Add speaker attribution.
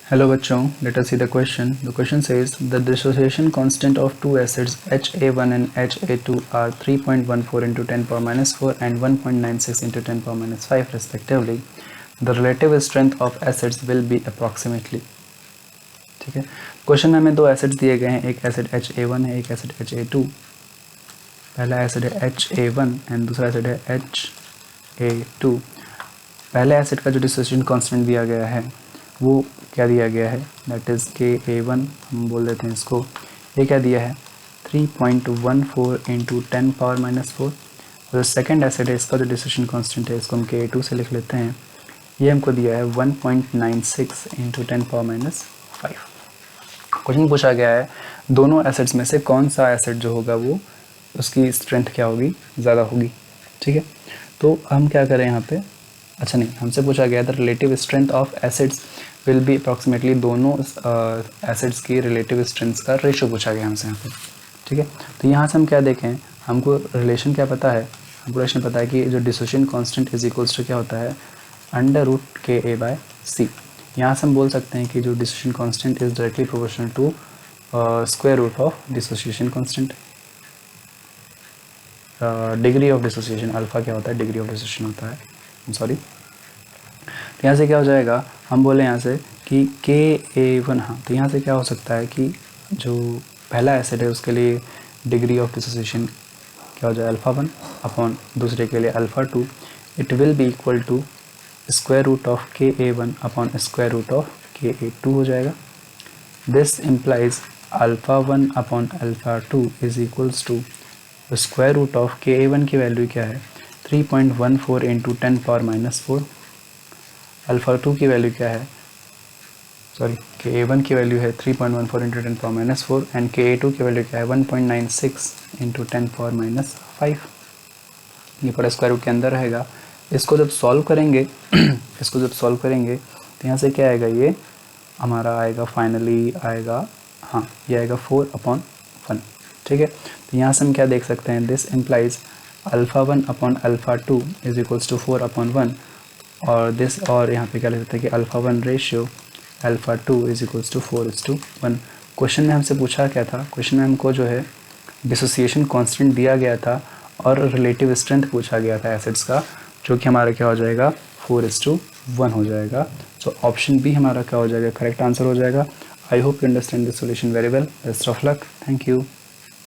Speaker 1: Hello बच्चों, let us see the question. The question says the dissociation constant of two acids HA1 and HA2 are 3.14 into 10 power minus 4 and 1.96 into 10 power minus 5 respectively. The relative strength of acids will be approximately. ठीक है, question में हमें दो acids दिए गए हैं, एक acid HA1 है, एक एसिड HA2. पहला एसिड है HA1 एंड दूसरा एसिड है HA2. पहले एसिड का जो डिसोसिएशन कांस्टेंट दिया गया है वो क्या दिया गया है, दैट इज़ Ka1 हम बोल देते हैं इसको. ये क्या दिया है 3.14 इंटू 10 पावर माइनस 4. और जो सेकेंड एसिड है इसका जो डिसोसिएशन कांस्टेंट है इसको हम Ka2 से लिख लेते हैं. ये हमको दिया है 1.96 इंटू 10 पावर माइनस 5. क्वेश्चन पूछा गया है दोनों एसिड्स में से कौन सा एसिड जो होगा वो उसकी स्ट्रेंथ क्या होगी, ज़्यादा होगी. ठीक है, तो हम क्या करें यहाँ पे, अच्छा नहीं, हमसे पूछा गया था relative strength of acids will be approximately, दोनों एसिड्स की रिलेटिव स्ट्रेंथ्स का रेशो पूछा गया हमसे यहाँ पे. ठीक है, तो यहाँ से हम क्या देखें, हमको रिलेशन क्या पता है, हमको रिलेशन पता है कि जो dissociation constant is equals to क्या होता है √Ka/C. यहाँ से हम बोल सकते हैं कि जो dissociation constant is directly proportional to square root of dissociation constant. Degree of dissociation alpha क्या होता है, डिग्री ऑफ डिसोसिएशन होता है, सॉरी. तो यहाँ से क्या हो जाएगा, हम बोले यहाँ से कि Ka1, हाँ, तो यहाँ से क्या हो सकता है कि जो पहला एसिड है उसके लिए डिग्री ऑफ डिसोसिएशन क्या हो जाए α1 अपॉन दूसरे के लिए α2. It will be equal to square root of Ka1 upon square root of Ka2 हो जाएगा. This implies α1 upon α2 is equals to square root of Ka1 की वैल्यू क्या है 3.14 इंटू 10 पावर माइनस 4. α2 की वैल्यू क्या है, सॉरी Ka1 की value है 3.14 into 10 power minus 4 and Ka2 की वैल्यू क्या है 1.96 इंटू 10 पावर माइनस 5. ये पूरा स्क्वायर रूट के अंदर रहेगा. इसको जब सॉल्व करेंगे इसको जब सॉल्व करेंगे तो यहाँ से क्या आएगा, ये हमारा आएगा फाइनली आएगा, हाँ, ये आएगा 4/1. ठीक है, तो यहाँ से हम क्या देख सकते हैं, this implies α1 upon α2 is equals to 4/1 और दिस, और यहाँ पे क्या लिख सकते हैं कि α1 ratio α2 is equals to 4:1. Question में हमसे पूछा क्या था, क्वेश्चन में हमको जो है डिसोसिएशन कांस्टेंट दिया गया था और रिलेटिव स्ट्रेंथ पूछा गया था एसिड्स का, जो कि हमारा क्या हो जाएगा 4:1 हो जाएगा. सो ऑप्शन बी हमारा क्या हो जाएगा, करेक्ट आंसर हो जाएगा. I hope you understand this solution very well. Best of luck. Thank you.